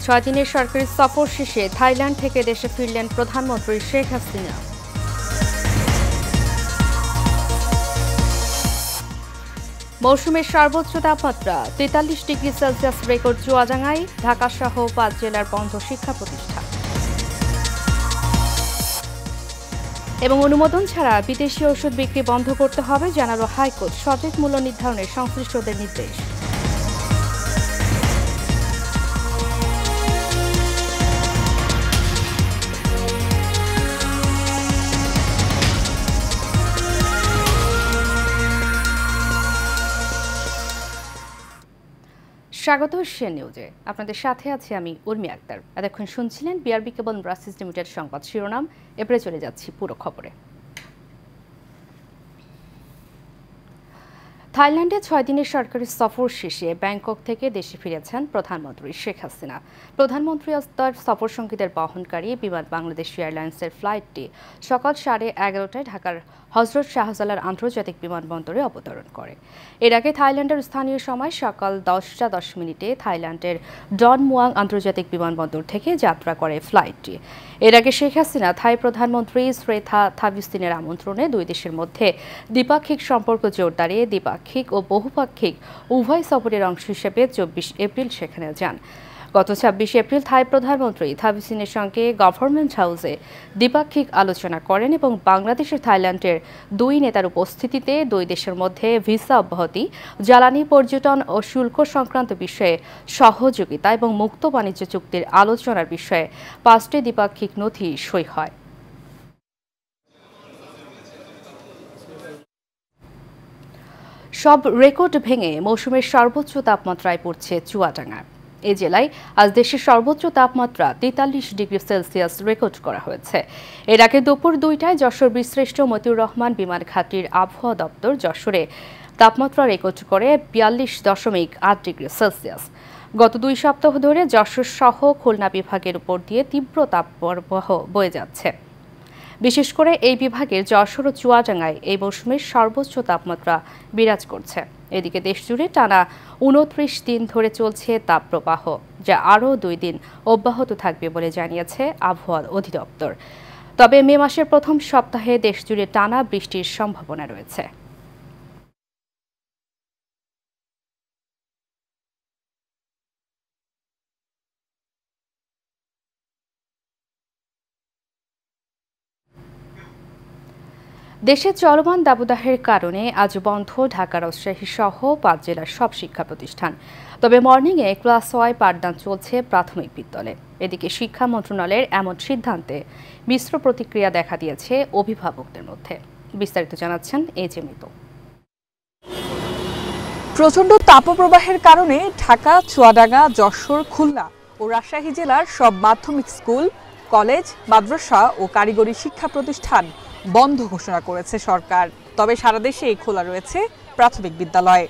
6 দিনের সরকারি সফর শেষে থাইল্যান্ড থেকে দেশে ফিরলেন প্রধানমন্ত্রী শেখ হাসিনা। মৌসুমের সর্বোচ্চ তাপমাত্রা 43 ডিগ্রি সেলসিয়াস রেকর্ড চুয়াডাঙ্গায়। ঢাকা সহ 5 জেলার বন্ধ শিক্ষা প্রতিষ্ঠান। এবং অনুমোদন ছাড়া বিদেশি ওষুধ বিক্রি বন্ধ করতে হবে জানালো হাইকোর্ট। সঠিক মূল্য নির্ধারণে সংশ্লিষ্টদের নির্দেশ। স্বাগত এশিয়ান নিউজে। আপনাদের সাথে আছি আমি উর্মি আক্তার। এতক্ষণ শুনছিলেন বিআরবি কেবল ব্রাসিস লিমিটেড সংবাদ শিরোনাম। এবারে চলে যাচ্ছি পুরো খবরে। থাইল্যান্ডে 6 দিনের সরকারি সফর শেষে ব্যাংকক থেকে দেশে ফিরেছেন প্রধানমন্ত্রী শেখ হাসিনা। প্রধানমন্ত্রী তার সফর সঙ্গীদের বহনকারী বিমান বাংলাদেশ এয়ারলাইন্সের ফ্লাইটটি সকাল 11:30টায় ঢাকার হজরত শাহজালাল আন্তর্জাতিক বিমানবন্দরে অবতরণ করে। এর আগে থাইল্যান্ডের স্থানীয় সময় সকাল 10:10 থাইল্যান্ডের ডন মুয়াং আন্তর্জাতিক বিমানবন্দর থেকে যাত্রা করে ফ্লাইটটি। এর আগে শেখ হাসিনা থাই প্রধানমন্ত্রী শ্রেথা থাবিস্তিনের আমন্ত্রণে দুই দেশের মধ্যে দ্বিপাক্ষিক সম্পর্ক জোরদারে দ্বিপাক্ষিক ও বহুপাক্ষিক উভয় সফরের অংশ হিসেবে 24 এপ্রিল সেখানে যান। গত 26 এপ্রিল থাই প্রধানমন্ত্রী থাবিস্তিনের সঙ্গে গভর্নমেন্ট হাউসে দ্বিপাক্ষিক আলোচনা করেন এবং বাংলাদেশের থাইল্যান্ডের দুই নেতার উপস্থিতিতে দুই দেশের মধ্যে ভিসা অব্যাহতি, জ্বালানি, পর্যটন ও শুল্ক সংক্রান্ত বিষয়ে সহযোগিতা এবং মুক্ত বাণিজ্য চুক্তির আলোচনার বিষয়ে 5টি দ্বিপাক্ষিক নথি সই হয়। সব রেকর্ড ভেঙে মৌসুমের সর্বোচ্চ তাপমাত্রায় পড়ছে চুয়াডাঙ্গা। এ জেলায় আজ দেশের সর্বোচ্চ তাপমাত্রা 43 ডিগ্রি সেলসিয়াস রেকর্ড করা হয়েছে। এর আগে দুপুর 2টায় যশোর বীরশ্রেষ্ঠ মতিউর রহমান বিমান ঘাঁটির আবহাওয়া দপ্তর যশোরে তাপমাত্রা রেকর্ড করে 42.8 ডিগ্রি সেলসিয়াস। গত 2 সপ্তাহ ধরে যশোর সহ খুলনা বিভাগের উপর দিয়ে তীব্র তাপপ্রবাহ বয়ে যাচ্ছে। বিশেষ করে এই বিভাগের যশোর ও চুয়াডাঙ্গায় এই মৌসুমের সর্বোচ্চ তাপমাত্রা বিরাজ করছে। এদিকে দেশজুড়ে টানা 29 দিন ধরে চলছে তাপপ্রবাহ, যা আরও 2 দিন অব্যাহত থাকবে বলে জানিয়েছে আবহাওয়া অধিদপ্তর। তবে মে মাসের প্রথম সপ্তাহে দেশজুড়ে টানা বৃষ্টির সম্ভাবনা রয়েছে। দেশে চলমান দাবদাহের কারণে আজ বন্ধ ঢাকা, রাজশাহী সহ 5 জেলার সব শিক্ষা প্রতিষ্ঠান। তবে মর্নিংয়ে ক্লাস 6 পাঠদান চলছে প্রাথমিক বিদ্যালয়ে। এদিকে শিক্ষা মন্ত্রণালয়ের এমন সিদ্ধান্তে মিশ্র প্রতিক্রিয়া দেখা দিয়েছে অভিভাবকদের মধ্যে। বিস্তারিত জানাচ্ছেন এজে মিতু। প্রচণ্ড তাপপ্রবাহের কারণে ঢাকা, চুয়াডাঙ্গা, যশোর, খুলনা ও রাজশাহী জেলার সব মাধ্যমিক স্কুল, কলেজ, মাদ্রাসা ও কারিগরি শিক্ষা প্রতিষ্ঠান বন্ধ ঘোষণা করেছে সরকার। তবে সারা দেশেই খোলা রয়েছে প্রাথমিক বিদ্যালয়।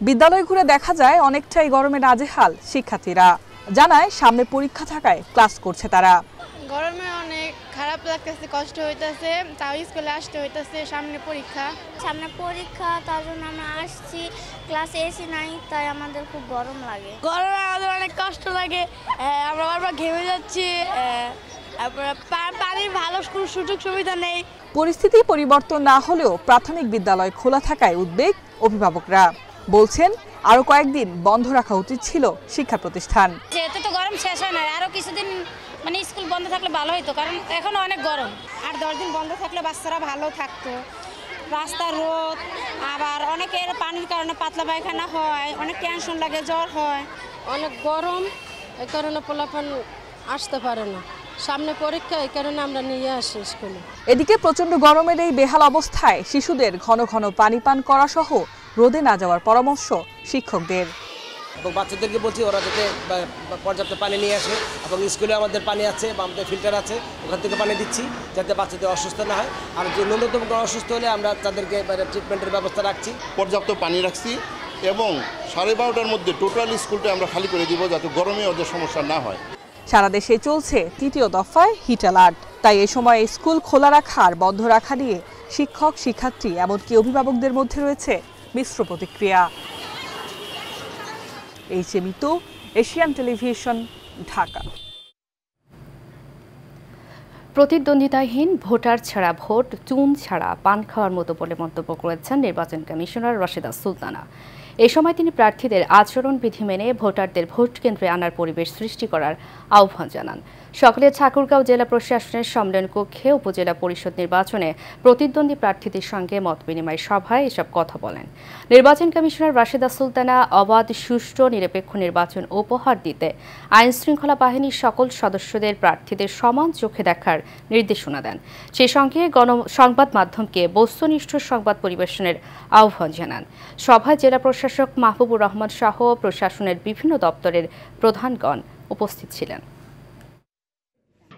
বিদ্যালয় ঘুরে দেখা যায় অনেকটাই গরমে নাজেহাল শিক্ষার্থীরা। জানায় সামনে পরীক্ষা থাকায় ক্লাস করছে তারা। গরমে অনেক খারাপ লাগতেছে, কষ্ট হইতেছে, তাও স্কুলে আসতে হইতেছে, সামনে পরীক্ষা তার জন্য আমরা আসছি। ক্লাসে এসি নাই, তাই আমাদের খুব গরম লাগে। গরমে আমাদের অনেক কষ্ট লাগে, আমরা বারবার ঘেমে যাচ্ছি, পানির ভালো কোনো সুযোগ সুবিধা নেই। পরিস্থিতি পরিবর্তন না হলেও প্রাথমিক বিদ্যালয় খোলা থাকায় উদ্বেগ অভিভাবকরা। বলছেন আরো কয়েকদিন বন্ধ রাখা উচিত ছিল শিক্ষা প্রতিষ্ঠান। যেহেতু তো গরম শেষ হয় না, আরো কিছুদিন স্কুল বন্ধ থাকলে ভালো হতো, কারণ এখন অনেক গরম। আর 10 দিন বন্ধ থাকলে বাচ্চারা ভালো থাকতো। রাস্তা রোদ, আবার অনেকের পানির কারণে পাতলা পায়খানা হয়, অনেক টেনশন লাগে, জ্বর হয়, অনেক গরম, এই কারণে পোলাপান আসতে পারে না। সামনে পরীক্ষা, এই কারণে আমরা নিয়ে আসি স্কুলে। এদিকে প্রচন্ড গরমের এই বেহাল অবস্থায় শিশুদের ঘন ঘন পানি পান করা সহ রোদে না যাওয়ার পরামর্শ শিক্ষকদের। এবং বাচ্চাদেরকে বলছি ওরা যাতে পর্যাপ্ত পানি নিয়ে আসে, এবং স্কুলে আমাদের পানি আছে বা আমাদের ফিল্টার আছে, ওখান থেকে পানি দিচ্ছি যাতে বাচ্চাদের অসুস্থ না হয়। আর যে ন্যূনতম অসুস্থ হলে আমরা তাদেরকে ট্রিটমেন্টের ব্যবস্থা রাখছি। পর্যাপ্ত পানি রাখছি এবং 12:30টার মধ্যে টোটাল স্কুলটা আমরা খালি করে দিব যাতে গরমে ওদের সমস্যা না হয়। সারা দেশে চলছে তৃতীয় দফায় হিট অ্যালার্ট। তাই এ সময় স্কুল খোলা রাখা আর বন্ধ রাখা নিয়ে শিক্ষক, শিক্ষার্থী এমনকি অভিভাবকদের মধ্যে রয়েছে মিশ্র প্রতিক্রিয়া। H A Mitu, Asian television, Dhaka. প্রতিদ্বন্দ্বিতাহীন ভোটার ছাড়া ভোট, চুন ছাড়া পান খাওয়ার মতো বলে মন্তব্য করেছেন নির্বাচন কমিশনার রাশেদা সুলতানা। এ সময় তিনি প্রার্থীদের আচরণবিধি মেনে ভোটারদের ভোট কেন্দ্রে আনার পরিবেশ সৃষ্টি করার আহ্বান জানান। সকালে ঠাকুরগাঁও জেলা প্রশাসনের সম্মেলন কক্ষে উপজেলা পরিষদ নির্বাচনে প্রতিদ্বন্দ্বী প্রার্থীদের সঙ্গে মতবিনিময় সভায় এসব কথা বলেন। নির্বাচন কমিশনার রাশেদা সুলতানা অবাধ, সুষ্ঠু, নিরপেক্ষ নির্বাচন উপহার দিতে আইনশৃঙ্খলা বাহিনীর সকল সদস্যদের প্রার্থীদের সমান চোখে দেখার নির্দেশনা দেন। সেই সঙ্গে সংবাদ মাধ্যমকে বস্তুনিষ্ঠ সংবাদ পরিবেশনের আহ্বান জানান। সভায় জেলা প্রশাসক মাহবুবুর রহমান সহ প্রশাসনের বিভিন্ন দপ্তরের প্রধানগণ উপস্থিত ছিলেন।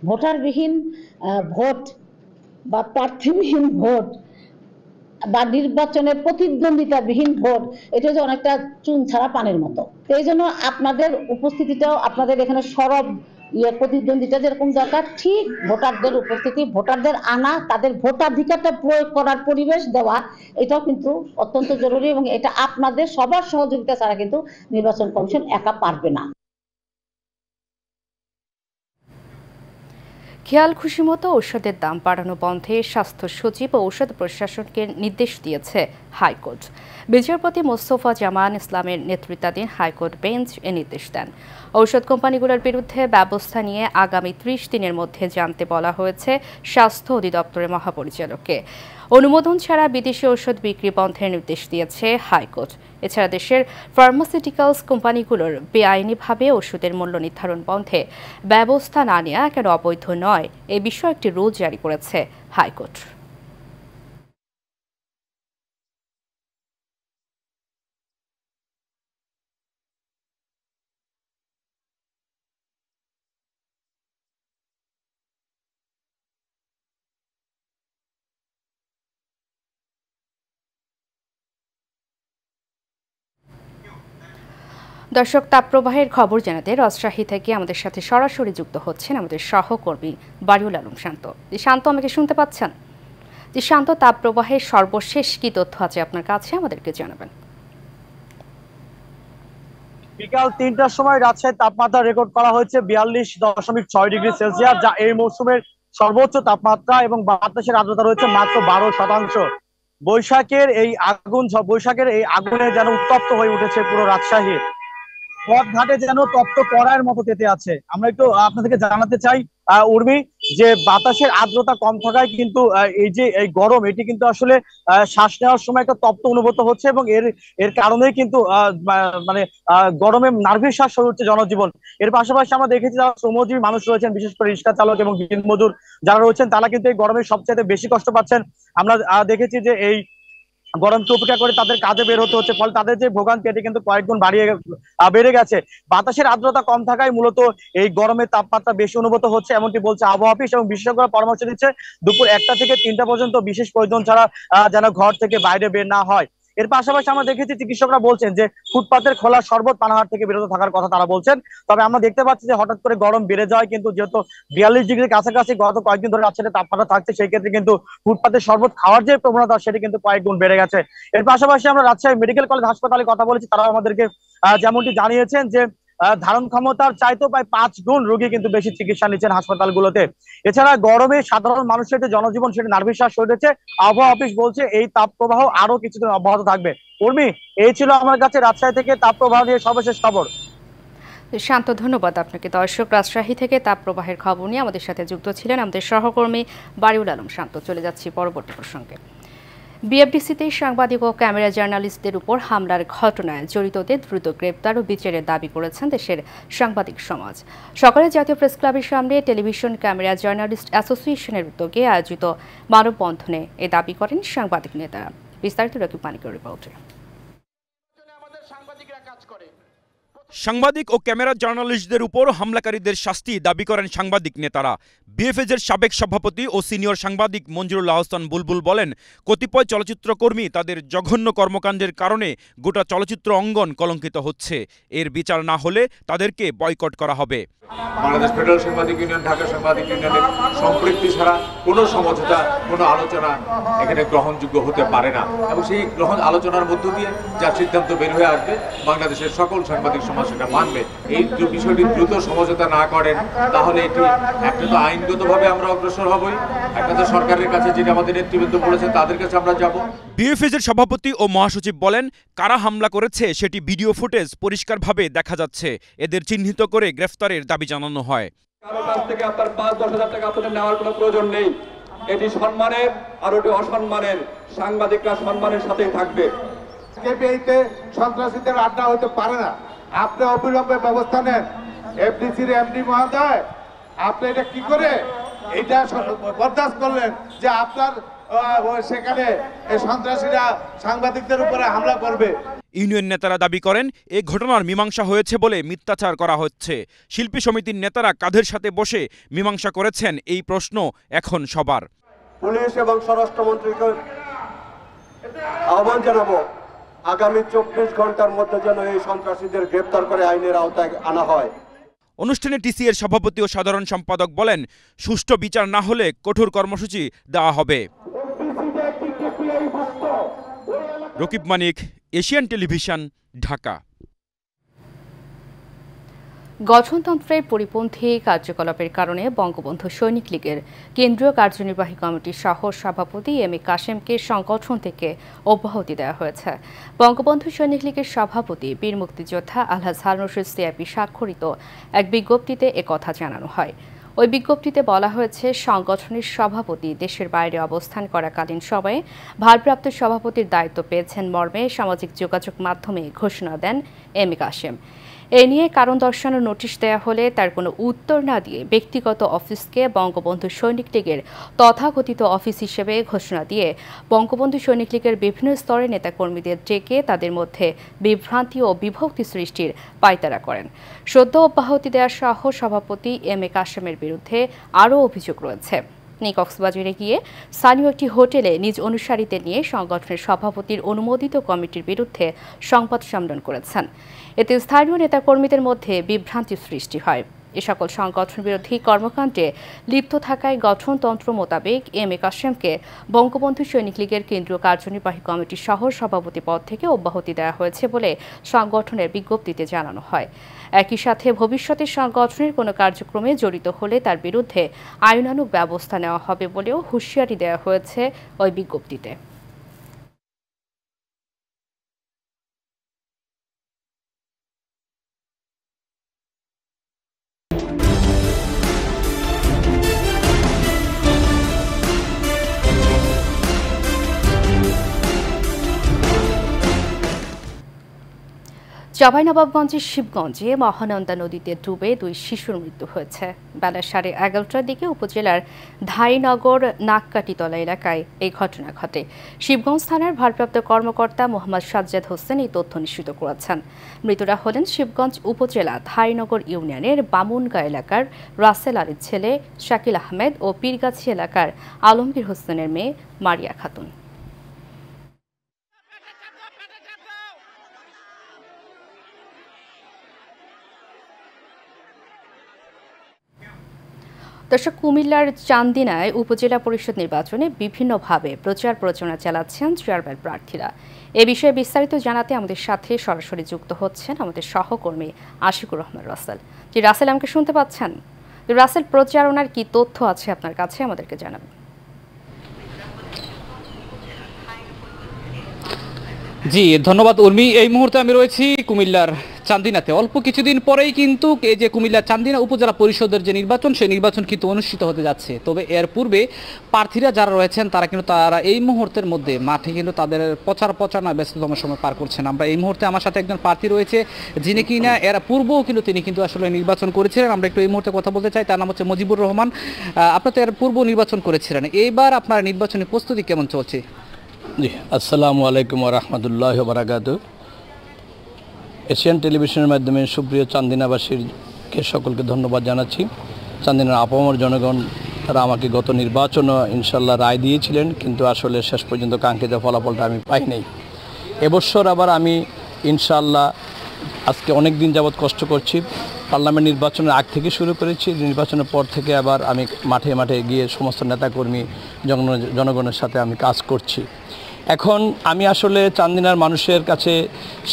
ভোটারবিহীন ভোট বা প্রার্থীবিহীন ভোট বা নির্বাচনে প্রতিদ্বন্দ্বিতাবিহীন ভোট, এটা যে অনেকটা চুন ছাড়া পানির মতো। এই জন্য আপনাদের উপস্থিতিটাও, আপনাদের এখানে সরব প্রতিদ্বন্দ্বিতা যেরকম দরকার, ঠিক ভোটারদের উপস্থিতি, ভোটারদের আনা, তাদের ভোটাধিকারটা প্রয়োগ করার পরিবেশ দেওয়া, এটাও কিন্তু অত্যন্ত জরুরি এবং এটা আপনাদের সবার সহযোগিতা ছাড়া কিন্তু নির্বাচন কমিশন একা পারবে না। খেয়াল খুশি মতো ঔষধের দাম বাড়ানো বন্ধে স্বাস্থ্য সচিব ও ঔষধ প্রশাসনকে নির্দেশ দিয়েছে হাইকোর্ট। বিচারপতি মোস্তফা জামান ইসলামের নেতৃত্বাধীন হাইকোর্ট বেঞ্চ এ নির্দেশ দেন। ঔষধ কোম্পানিগুলোর বিরুদ্ধে ব্যবস্থা নিয়ে আগামী 30 দিনের মধ্যে জানতে বলা হয়েছে স্বাস্থ্য অধিদপ্তরের মহাপরিচালককে। অনুমোদন ছাড়া বিদেশি ঔষধ বিক্রি বন্ধের নির্দেশ দিয়েছে হাইকোর্ট। এছাড়া দেশের ফার্মাসিউটিক্যালস কোম্পানিগুলোর বেআইনিভাবে ওষুধের মূল্য নির্ধারণ বন্ধে ব্যবস্থা না নেওয়া কেন অবৈধ নয়, এ বিষয়ে একটি রুল জারি করেছে হাইকোর্ট। দর্শক, তাপপ্রবাহের খবর জানাতে রাজশাহী থেকে আমাদের সাথে সরাসরি যুক্ত হচ্ছেন আমাদের সহকর্মী বারিউল আলম শান্ত। শান্ত, আমাকে শুনতে পাচ্ছেন? শান্ত, তাপপ্রবাহের সর্বশেষ কি তথ্য আছে আপনার কাছে, আমাদেরকে জানাবেন। বিকাল 3টার সময় রাজশাহীর তাপমাত্রা রেকর্ড করা হয়েছে 42.6 ডিগ্রি সেলসিয়াস, যা এই মৌসুমের সর্বোচ্চ তাপমাত্রা, এবং বাতাসের আর্দ্রতা রয়েছে মাত্র 12%। বৈশাখের এই আগুনে যেন উত্তপ্ত হয়ে উঠেছে পুরো রাজশাহী। পথ ঘাটে যেন তপ্ত কড়াইয়ের মতো তেতে আছে। আমরা একটু আপনাদেরকে জানাতে চাই উর্মি, যে বাতাসের আর্দ্রতা কম থাকায় কিন্তু এই গরম, এটি কিন্তু আসলে শ্বাস নেওয়ার সময় একটা তপ্ত অনুভূত হচ্ছে, এবং এর কারণেই কিন্তু মানে গরমে নার্ভাস শ্বাস হয়ে উঠছে জনজীবন। এর পাশাপাশি আমরা দেখেছি যারা শ্রমজীবী মানুষ রয়েছেন, বিশেষ করে রিক্সা চালক এবং দিনমজুর যারা রয়েছেন, তারা কিন্তু এই গরমে সবচেয়ে বেশি কষ্ট পাচ্ছেন। আমরা দেখেছি যে এই গরমকে উপেক্ষা করে তাদের কাজে বের হতে হচ্ছে, ফলে তাদের যে ভোগান্তি এটি কিন্তু কয়েক গুণ বেড়ে গেছে। বাতাসের আর্দ্রতা কম থাকায় মূলত এই গরমের তাপমাত্রা বেশি অনুভূত হচ্ছে, এমনটি বলছে আবহাওয়া অফিস, এবং বিশেষজ্ঞরা পরামর্শ দিচ্ছে দুপুর 1টা থেকে 3টা পর্যন্ত বিশেষ প্রয়োজন ছাড়া যেন ঘর থেকে বাইরে বের না হয়। এর পাশাপাশি আমরা দেখেছি চিকিৎসকরা বলছেন যে ফুটপাতের খোলা শরবত পানাহার থেকে বিরত থাকার কথা তারা বলছেন। তবে আমরা দেখতে পাচ্ছি যে হঠাৎ করে গরম বেড়ে যায়, কিন্তু যেহেতু 42 ডিগ্রির কাছাকাছি গত কয়েকদিন ধরে রাজশাহীতে তাপমাত্রা থাকছে, সেই ক্ষেত্রে কিন্তু ফুটপাতের শরবত খাওয়ার যে প্রবণতা সেটি কিন্তু কয়েক গুণ বেড়ে গেছে। এর পাশাপাশি আমরা রাজশাহী মেডিকেল কলেজ হাসপাতালে কথা বলেছি, তারা আমাদেরকে যেমনটি জানিয়েছেন যে ধারণ ক্ষমতার চাইতেও প্রায় 5 গুণ রোগী কিন্তু বেশি চিকিৎসা নিচ্ছেন হাসপাতালগুলোতে। এছাড়া গরমে সাধারণ মানুষের যে জনজীবন সেটি নার্ভাস শ্বাস হয়ে উঠেছে। আবহাওয়া অফিস বলছে এই তাপ প্রবাহ আরো কিছুদিন অব্যাহত থাকবে। উর্মি, এই ছিল আমার কাছে রাজশাহী থেকে তাপ প্রবাহ নিয়ে সর্বশেষ খবর। শান্ত, ধন্যবাদ আপনাকে। দর্শক, রাজশাহী থেকে তাপ প্রবাহের খবর নিয়ে আমাদের সাথে যুক্ত ছিলেন আমাদের সহকর্মী বারিউল আলম শান্ত। চলে যাচ্ছি পরবর্তী প্রসঙ্গে। বিএফডিসিতে সাংবাদিক ও ক্যামেরা জার্নালিস্টদের উপর হামলার ঘটনায় জড়িতদের দ্রুত গ্রেপ্তার ও বিচারের দাবি করেছেন দেশের সাংবাদিক সমাজ। সকালে জাতীয় প্রেস ক্লাবের সামনে টেলিভিশন ক্যামেরা জার্নালিস্ট অ্যাসোসিয়েশনের উদ্যোগে আয়োজিত মানববন্ধনে এ দাবি করেন সাংবাদিক নেতারা। বিস্তারিত রকিব মানিকের রিপোর্টে। সাংবাদিক ও ক্যামেরা জার্নালিস্টদের উপর হামলাকারীদের শাস্তি দাবি করেন সাংবাদিক নেতারা। বিএফএজের সাবেক সভাপতি ও সিনিয়র সাংবাদিক মঞ্জুরুল আহসান বুলবুল বলেন, কতিপয় চলচ্চিত্রকর্মী তাদের জঘন্য কর্মকাণ্ডের কারণে গোটা চলচ্চিত্র অঙ্গন কলঙ্কিত হচ্ছে। এর বিচার না হলে তাদেরকে বয়কট করা হবে। বাংলাদেশ ফেডারেল সাংবাদিক ইউনিয়ন, ঢাকা সাংবাদিক ইউনিয়নের সম্পৃক্তি ছাড়া কোনো সমঝোতা, কোনো আলোচনা এখানে গ্রহণযোগ্য হতে পারে না, এবং সেই আলোচনার মধ্য দিয়ে যা সিদ্ধান্ত বের হয়ে আসবে বাংলাদেশের সকল সাংবাদিক সমাজ সেটা মানবে। এই বিষয়টি দ্রুত সমঝোতা না করেন তাহলে এটি একটা তো আইনগতভাবে আমরা অগ্রসর হবই, একটা তো সরকারের কাছে যেটা আমাদের নেতৃবৃন্দ বলেছে তাদের কাছে আমরা যাব। বিএফএজের সভাপতি ও মহাসচিব বলেন, কারা হামলা করেছে সেটি ভিডিও ফুটেজ পরিষ্কারভাবে দেখা যাচ্ছে। এদের চিহ্নিত করে গ্রেফতারের দাবি জানানো হয়। কারো কাছ থেকে আপনার ৫-১০ হাজার টাকা আপনাদের নেওয়ার কোনো প্রয়োজন নেই। এটি সম্মানের আর ওটি অসম্মানের। সাংবাদিকরা সম্মানের সাথেই থাকবে। কেপিআইতে সন্ত্রাসীদের আড্ডা হতে পারে না। আপনি অবিলম্বে ব্যবস্থা নেন। এফডিসির এমডি মহোদয়, আপনি এটা কি করে এটা বরদাস্ত করলেন যে আপনার সেখানে সন্ত্রাসীরা সাংবাদিকদের উপরে হামলা করবে? ইউনিয়ন নেতারা দাবি করেন, এই ঘটনার মীমাংসা হয়েছে বলে মিথ্যাচার করা হচ্ছে। শিল্পী সমিতির নেতারা কাঁধের সাথে বসে মীমাংসা করেছেন, এই প্রশ্ন এখন সবার। পুলিশ এবং স্বরাষ্ট্রমন্ত্রীকে আহ্বান জানাবো, আগামী ২৪ ঘন্টার মধ্যে যেন এই সন্ত্রাসীদের গ্রেপ্তার করে আইনের আওতায় আনা হয়। অনুষ্ঠানে টিসিএর সভাপতি ও সাধারণ সম্পাদক বলেন, সুষ্ঠু বিচার না হলে কঠোর কর্মসূচি দেওয়া হবে। রকিব মানিক, এশিয়ান টেলিভিশন, ঢাকা। গঠনতন্ত্রের পরিপন্থী কার্যকলাপের কারণে বঙ্গবন্ধু সৈনিক লীগের কেন্দ্রীয় কার্যনির্বাহী কমিটির সহ সভাপতি এম এ কাশেমকে সংগঠন থেকে অব্যাহতি দেওয়া হয়েছে। বঙ্গবন্ধু সৈনিক লীগের সভাপতি বীর মুক্তিযোদ্ধা আলহাজ হারুন রশিদ সিআরপি স্বাক্ষরিত এক বিজ্ঞপ্তিতে একথা জানানো হয়। ওই বিজ্ঞপ্তিতে বলা হয়েছে, সংগঠনের সভাপতি দেশের বাইরে অবস্থান করাকালীন সময়ে ভারপ্রাপ্ত সভাপতির দায়িত্ব পেয়েছেন মর্মে সামাজিক যোগাযোগ মাধ্যমে ঘোষণা দেন এম এ কাশেম। এ নিয়ে কারণ দর্শানোর নোটিশ দেওয়া হলে তার কোনো উত্তর না দিয়ে ব্যক্তিগত অফিসকে বঙ্গবন্ধু সৈনিক লীগের তথাকথিত অফিস হিসেবে ঘোষণা দিয়ে বঙ্গবন্ধু সৈনিক লীগের বিভিন্ন স্তরের নেতাকর্মীদের ডেকে তাদের মধ্যে বিভ্রান্তি ও বিভক্তি সৃষ্টির পায়তারা করেন। সদ্য অব্যাহতি দেওয়া সহ সভাপতি এম এ কাশেমের বিরুদ্ধে আরও অভিযোগ রয়েছে। তিনি কক্সবাজারে গিয়ে স্থানীয় একটি হোটেলে নিজ অনুসারীদের নিয়ে সংগঠনের সভাপতির অনুমোদিত কমিটির বিরুদ্ধে সংবাদ সম্মেলন করেছেন। এতে স্থানীয় নেতাকর্মীদের মধ্যে বিভ্রান্তি সৃষ্টি হয়। এ সকল সংগঠন বিরোধী কর্মকাণ্ডে লিপ্ত থাকায় গঠনতন্ত্র মোতাবেক এম এ কাশেমকে বঙ্গবন্ধু সৈনিক লীগের কেন্দ্রীয় কার্যনির্বাহী কমিটির সহ সভাপতি পদ থেকে অব্যাহতি দেওয়া হয়েছে বলে সংগঠনের বিজ্ঞপ্তিতে জানানো হয়। একই সাথে ভবিষ্যতে সংগঠনের কোনো কার্যক্রমে জড়িত হলে তার বিরুদ্ধে আইনানুগ ব্যবস্থা নেওয়া হবে বলেও হুঁশিয়ারি দেওয়া হয়েছে ওই বিজ্ঞপ্তিতে। চাঁপাইনবাবগঞ্জের শিবগঞ্জে মহানন্দা নদীতে ডুবে ২ শিশুর মৃত্যু হয়েছে। বেলা 11:30টার দিকে উপজেলার ধাইনগর নাককাটিতলা এলাকায় এই ঘটনা ঘটে। শিবগঞ্জ থানার ভারপ্রাপ্ত কর্মকর্তা মোহাম্মদ সাজ্জাদ হোসেন এই তথ্য নিশ্চিত করেছেন। মৃতরা হলেন শিবগঞ্জ উপজেলা ধাইনগর ইউনিয়নের বামুনগা এলাকার রাসেল আলীর ছেলে শাকিল আহমেদ ও পীরগাছি এলাকার আলমগীর হোসেনের মেয়ে মারিয়া খাতুন। দর্শক, কুমিল্লার চান্দিনায় উপজেলা পরিষদ নির্বাচনে বিভিন্নভাবে প্রচার প্রচারণা চালাচ্ছেন চেয়ারম্যান প্রার্থীরা। এ বিষয়ে বিস্তারিত জানাতে আমাদের সাথে সরাসরি যুক্ত হচ্ছেন আমাদের সহকর্মী আশিকুর রহমান রাসেল। যে রাসেল, আমাকে শুনতে পাচ্ছেন? রাসেল, প্রচারণার কি তথ্য আছে আপনার কাছে, আমাদেরকে জানাবেন। জি ধন্যবাদ উর্মি। এই মুহূর্তে আমি রয়েছি কুমিল্লার চান্দিনাতে। অল্প কিছুদিন পরেই কিন্তু এই যে কুমিল্লার চান্দিনা উপজেলা পরিষদের যে নির্বাচন, সেই নির্বাচন কিন্তু অনুষ্ঠিত হতে যাচ্ছে। তবে এর পূর্বে প্রার্থীরা যারা রয়েছেন তারা এই মুহূর্তের মধ্যে মাঠে কিন্তু তাদের প্রচারণা ব্যস্ততম সময় পার করছেন। আমরা এই মুহূর্তে আমার সাথে একজন প্রার্থী রয়েছে যিনি কিনা এর পূর্বেও তিনি কিন্তু আসলে নির্বাচন করেছিলেন। আমরা একটু এই মুহূর্তে কথা বলতে চাই। তার নাম হচ্ছে মুজিবুর রহমান। আপনি তো এর পূর্ব নির্বাচন করেছিলেন, এইবার আপনার নির্বাচনী প্রস্তুতি কেমন চলছে? জি, আসসালামু আলাইকুম ওয়া রাহমাতুল্লাহি ওয়া বারাকাতুহু। এশিয়ান টেলিভিশনের মাধ্যমে সুপ্রিয় চান্দিনাবাসীকে সকলকে ধন্যবাদ জানাচ্ছি। চান্দিনার আপামর জনগণ তারা আমাকে গত নির্বাচনও ইনশাল্লাহ রায় দিয়েছিলেন, কিন্তু আসলে শেষ পর্যন্ত কাঙ্ক্ষিত ফলাফলটা আমি পাই নাই। এবছর আবার আমি ইনশাল্লাহ আজকে অনেক দিন যাবৎ কষ্ট করছি। পার্লামেন্ট নির্বাচনের আগ থেকে শুরু করেছি, নির্বাচনের পর থেকে আবার আমি মাঠে মাঠে গিয়ে সমস্ত নেতাকর্মী জনগণের সাথে আমি কাজ করছি। এখন আমি আসলে চান্দিনার মানুষের কাছে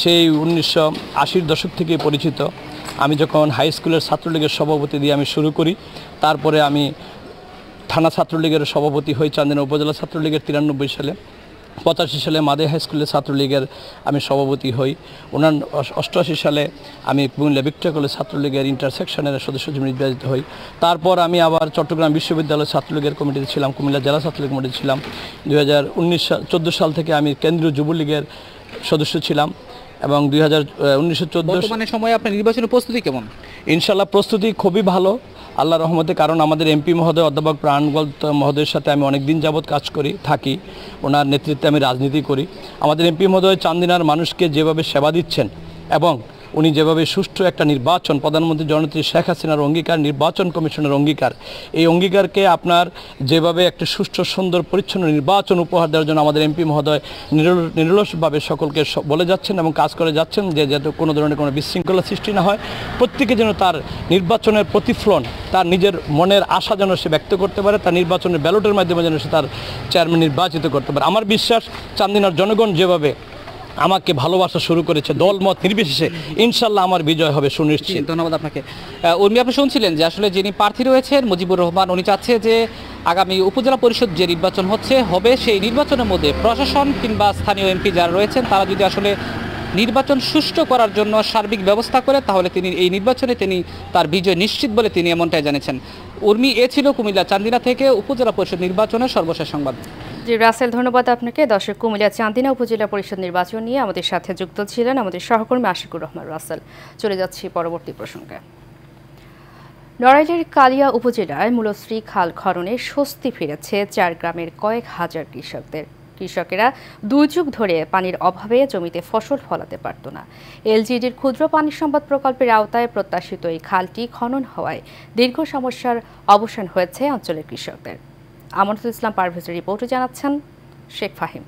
সেই 1980-র দশক থেকে পরিচিত। আমি যখন হাই স্কুলের ছাত্রলীগের সভাপতি দিয়ে আমি শুরু করি, তারপরে আমি থানা ছাত্রলীগের সভাপতি হই চান্দিনা উপজেলা ছাত্রলীগের 93 সালে। 85 সালে মাদে হাই স্কুলের ছাত্রলীগের আমি সভাপতি হই। 88 সালে আমি কুমিল্লা ভিক্টোরিয়া কলেজ ছাত্রলীগের ইন্টারসেকশনের সদস্য নির্বাচিত হই। তারপর আমি আবার চট্টগ্রাম বিশ্ববিদ্যালয় ছাত্রলীগের কমিটিতে ছিলাম, কুমিল্লা জেলা ছাত্রলীগ কমিটিতে ছিলাম। 2014 সাল থেকে আমি কেন্দ্রীয় যুবলীগের সদস্য ছিলাম এবং 1914 বর্তমানে সময়ে আপনার নির্বাচনের প্রস্তুতি কেমন? ইনশাল্লাহ প্রস্তুতি খুবই ভালো আল্লাহর রহমতে, কারণ আমাদের এমপি মহোদয় অধ্যাপক প্রাণগল মহোদয়ের সাথে আমি অনেক দিন যাবৎ কাজ করি থাকি, ওনার নেতৃত্বে আমি রাজনীতি করি। আমাদের এমপি মহোদয় চান্দিনার মানুষকে যেভাবে সেবা দিচ্ছেন এবং উনি যেভাবে সুষ্ঠু একটা নির্বাচন, প্রধানমন্ত্রী জননেত্রী শেখ হাসিনার অঙ্গীকার, নির্বাচন কমিশনের অঙ্গীকার, এই অঙ্গীকারকে আপনার যেভাবে একটা সুষ্ঠু সুন্দর পরিচ্ছন্ন নির্বাচন উপহার দেওয়ার জন্য আমাদের এমপি মহোদয় নিরলসভাবে সকলকে বলে যাচ্ছেন এবং কাজ করে যাচ্ছেন যে যাতে কোনো ধরনের কোনো বিশৃঙ্খলা সৃষ্টি না হয়, প্রত্যেকে যেন তার নির্বাচনের প্রতিফলন, তার নিজের মনের আশা যেন সে ব্যক্ত করতে পারে, তার নির্বাচনের ব্যালটের মাধ্যমে যেন সে তার চেয়ারম্যান নির্বাচিত করতে পারে। আমার বিশ্বাস চান্দিনার জনগণ যেভাবে আমাকে ভালোবাসা শুরু করেছে দলমত নির্বিশেষে, ইনশাল্লাহ আমার বিজয় হবে সুনিশ্চিত। ধন্যবাদ আপনাকে। উর্মি, আপনি শুনছিলেন যে আসলে যিনি প্রার্থী রয়েছেন মুজিবুর রহমান, উনি চাচ্ছে যে আগামী উপজেলা পরিষদ যে নির্বাচন হবে সেই নির্বাচনের মধ্যে প্রশাসন কিংবা স্থানীয় এমপি যারা রয়েছেন তারা যদি আসলে নির্বাচন সুষ্ঠু করার জন্য সার্বিক ব্যবস্থা করে তাহলে তিনি এই নির্বাচনে তার বিজয় নিশ্চিত বলে তিনি এমনটাই জানিয়েছেন। উর্মি, এ ছিল কুমিল্লা চান্দিনা থেকে উপজেলা পরিষদ নির্বাচনের সর্বশেষ সংবাদ। জি রাসেল, ধন্যবাদ আপনাকে। দর্শক, কুমিল্লা চান্দিনা উপজেলা পরিষদ নির্বাচন নিয়ে আমাদের সাথে যুক্ত ছিলেন আমাদের সহকর্মী আশিকুর রহমান রাসেল। চলে যাচ্ছি পরবর্তী প্রসঙ্গে। নড়াইলের কালিয়া উপজেলায় মূলশ্রী খাল খননে স্বস্তি ফিরেছে 4 গ্রামের কয়েক হাজার কৃষকদের। কৃষকেরা 2 যুগ ধরে পানির অভাবে জমিতে ফসল ফলাতে পারত না। এলজিডির ক্ষুদ্র পানি সম্পদ প্রকল্পের আওতায় প্রত্যাশিত এই খালটি খনন হওয়ায় দীর্ঘ সমস্যার অবসান হয়েছে অঞ্চলের কৃষকদের। আমানুল ইসলাম পারভেজের রিপোর্টে জানাচ্ছেন শেখ ফাহিম।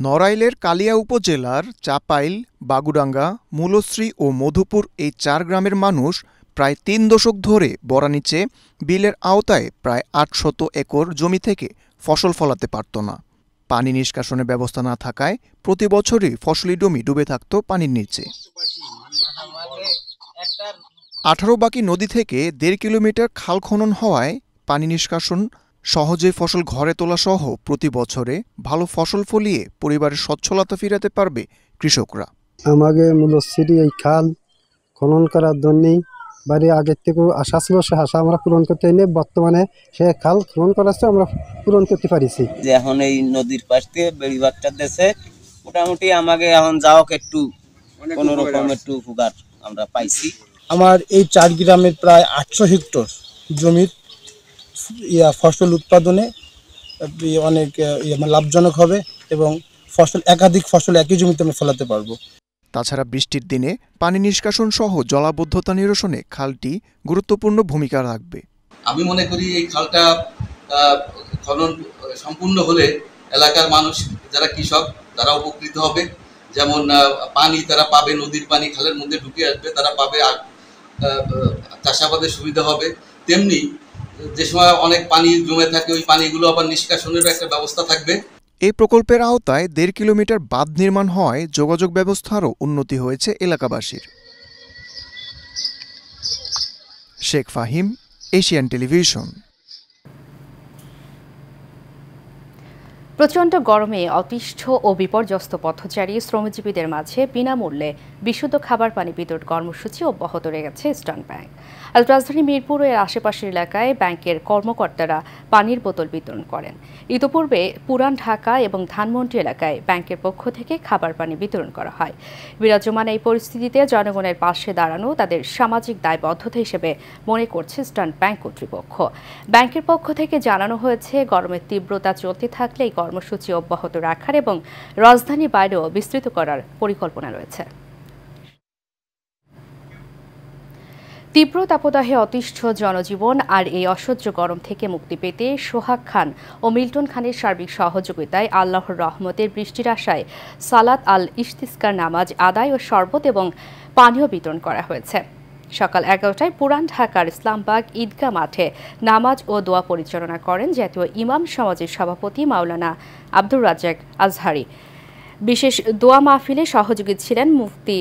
নড়াইলের কালিয়া উপজেলার চাপাইল, বাগুডাঙ্গা, মূলশ্রী ও মধুপুর এই 4 গ্রামের মানুষ প্রায় 3 দশক ধরে বরানীচে বিলের আওতায় প্রায় 800 একর জমি থেকে ফসল ফলাতে পারত না। পানি নিষ্কাশনের ব্যবস্থা না থাকায় প্রতি বছরই ফসলি জমি ডুবে থাকত পানির নিচে। 18 বাকি নদী থেকে 1.5 কিলোমিটার খাল খনন হওয়ায় পানি নিষ্কাশন, সহজে ফসল ঘরে তোলা সহ প্রতি বছরে ভালো ফসল ফলিয়ে পরিবারের সচ্ছলতা ফিরাতে পারবে কৃষকরা। আমাকে মূলশ্রী এই খাল খনন করার জন্যই বাড়ি আগের থেকে আশা ছিল, সে আশা আমরা পূরণ করতে এনে বর্তমানে সে খাল খনন করাচ্ছে আমরা পূরণ করতে পারিছি। যে এখন এই নদীর পাশ দিয়ে বেড়িবাগটা দেশে মোটামুটি আমাকে এখন যাওক একটু কোনো রকম একটু উপকার আমরা পাইছি। আমার এই 4 গ্রামের প্রায় 800 হেক্টর জমির ফসল উৎপাদনে অনেক লাভজনক হবে এবং একাধিক ফসল একই জমিতে আমরা ফলাতে পারবো। তাছাড়া বৃষ্টির দিনে পানি নিষ্কাশন সহ জলাবদ্ধতা নিরসনে খালটি গুরুত্বপূর্ণ ভূমিকা রাখবে। আমি মনে করি এই খালটা খনন সম্পূর্ণ হলে এলাকার মানুষ যারা কৃষক তারা উপকৃত হবে। যেমন পানি তারা পাবে, নদীর পানি খালের মধ্যে ঢুকে আসবে, তারা পাবে, আর চাষাবাদের সুবিধা হবে। তেমনি যে সময় অনেক পানি জমে থাকে ওই পানিগুলো আবার নিষ্কাশনের একটা ব্যবস্থা থাকবে। এই প্রকল্পের আওতায় 1.5 কিলোমিটার বাঁধ নির্মাণ হওয়ায় যোগাযোগ ব্যবস্থারও উন্নতি হয়েছে এলাকাবাসীর। Sheikh Fahim, Asian television. প্রচণ্ড গরমে অতিষ্ঠ ও বিপর্যস্ত পথচারী শ্রমজীবীদের মাঝে বিনামূল্যে বিশুদ্ধ খাবার পানি বিতরণ কর্মসূচি অব্যাহত রেখেছে ইস্টার্ন ব্যাংক। আজ রাজধানী মিরপুর ও এর আশেপাশের এলাকায় ব্যাংকের কর্মকর্তারা পানির বোতল বিতরণ করেন। ইতোপূর্বে পুরান ঢাকা এবং ধানমন্ডি এলাকায় ব্যাংকের পক্ষ থেকে খাবার পানি বিতরণ করা হয়। বিরাজমান এই পরিস্থিতিতে জনগণের পাশে দাঁড়ানো তাদের সামাজিক দায়বদ্ধতা হিসেবে মনে করছে ইস্টার্ন ব্যাংক কর্তৃপক্ষ। ব্যাংকের পক্ষ থেকে জানানো হয়েছে, গরমের তীব্রতা চলতে থাকলে এই কর্মসূচি অব্যাহত রাখার এবং রাজধানীর বাইরেও বিস্তৃত করার পরিকল্পনা রয়েছে। তীব্র তাপদাহে অতিষ্ঠ জনজীবন আর এই অসহ্য গরম থেকে মুক্তি পেতে সোহাগ খান ও মিল্টন খানের সার্বিক সহযোগিতায় আল্লাহর রহমতের বৃষ্টির আশায় সালাত আল ইস্তিসকার নামাজ আদায় ও শরবত এবং পানীয় বিতরণ করা হয়েছে। সকাল 11টায় পুরান ঢাকার ইসলামবাগ ঈদগাহ মাঠে নামাজ ও দোয়া পরিচালনা করেন জাতীয় ইমাম সমাজের সভাপতি মাওলানা আব্দুর রাজ্জাক আজহারি। বিশেষ দোয়া মাহফিলে সহযোগী ছিলেন মুফতি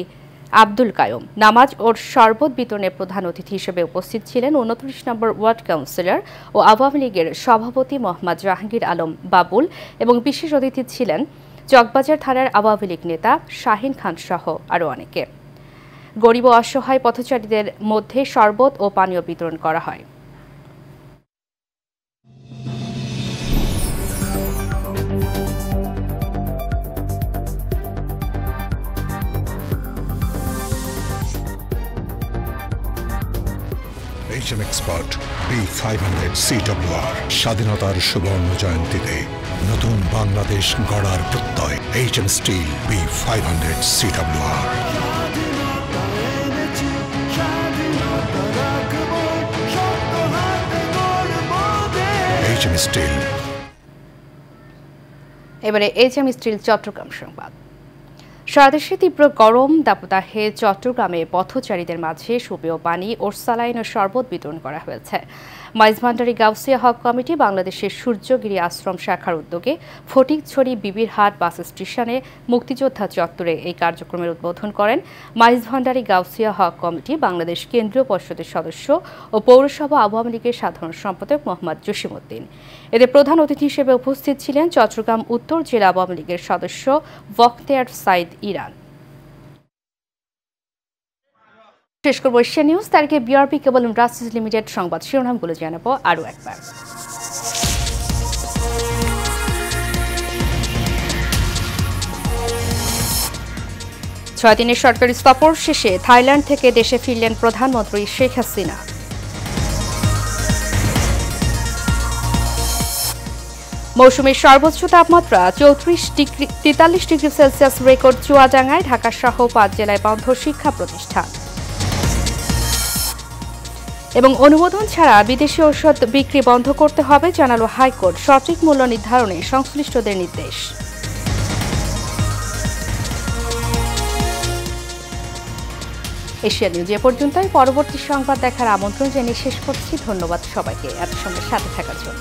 আব্দুল কায়ুম। নামাজ ও শরবত বিতরণে প্রধান অতিথি হিসেবে উপস্থিত ছিলেন 29 নম্বর ওয়ার্ড কাউন্সিলর ও আওয়ামী লীগের সভাপতি মোহাম্মদ জাহাঙ্গীর আলম বাবুল এবং বিশেষ অতিথি ছিলেন চকবাজার থানার আওয়ামী লীগ নেতা শাহিন খান সহ আরও অনেকে। গরিব ও অসহায় পথচারীদের মধ্যে শরবত ও পানীয় বিতরণ করা হয়। HM Expert B500 CWR স্বাধীনতার সুবর্ণ জয়ন্তীতে নতুন বাংলাদেশ গড়ার প্রত্যয় HM Steel B500 CWR। HM Steel। এবারে HM Steel চট্টগ্রাম সংবাদ। সারা দেশে তীব্র গরম দাবদাহে চট্টগ্রামে পথচারীদের মাঝে সুপেয় পানি ও সালাইন ও শরবত বিতরণ করা হয়েছে। মাইজভান্ডারী গাউসিয়া হক কমিটি বাংলাদেশের সূর্যগিরি আশ্রম শাখার উদ্যোগে ফটিকছড়ি বিবিরহাট বাস স্টেশনে মুক্তিযোদ্ধা চত্বরে এই কার্যক্রমের উদ্বোধন করেন মাইজভান্ডারী গাউসিয়া হক কমিটি বাংলাদেশ কেন্দ্রীয় পরিষদের সদস্য ও পৌরসভা আওয়ামী লীগের সাধারণ সম্পাদক মোহাম্মদ জসিমউদ্দিন। এতে প্রধান অতিথি হিসেবে উপস্থিত ছিলেন চট্টগ্রাম উত্তর জেলা আওয়ামী লীগের সদস্য বখতিয়ার সাইদ ইরান। শেষ করব এশিয়া নিউজ। তারিখে বিআরপি কেবল ইন্ডাস্ট্রিজ লিমিটেড সংবাদ শিরোনামগুলো জানাবো আরও একবার। 6 দিনের সরকারি সফর শেষে থাইল্যান্ড থেকে দেশে ফিরলেন প্রধানমন্ত্রী শেখ হাসিনা। মৌসুমের সর্বোচ্চ তাপমাত্রা 43 ডিগ্রি সেলসিয়াস রেকর্ড চুয়াডাঙ্গায়। ঢাকা সহ 5 জেলায় বন্ধ শিক্ষা প্রতিষ্ঠান। এবং অনুমোদন ছাড়া বিদেশি ঔষধ বিক্রি বন্ধ করতে হবে জানালো হাইকোর্ট। সঠিক মূল্য নির্ধারণে সংশ্লিষ্টদের নির্দেশ। এশিয়া নিউজ এ পর্যন্তই। পরবর্তী সংবাদ দেখার আমন্ত্রণ জানিয়ে শেষ করছি। ধন্যবাদ সবাইকে এত সময় সাথে থাকার জন্য।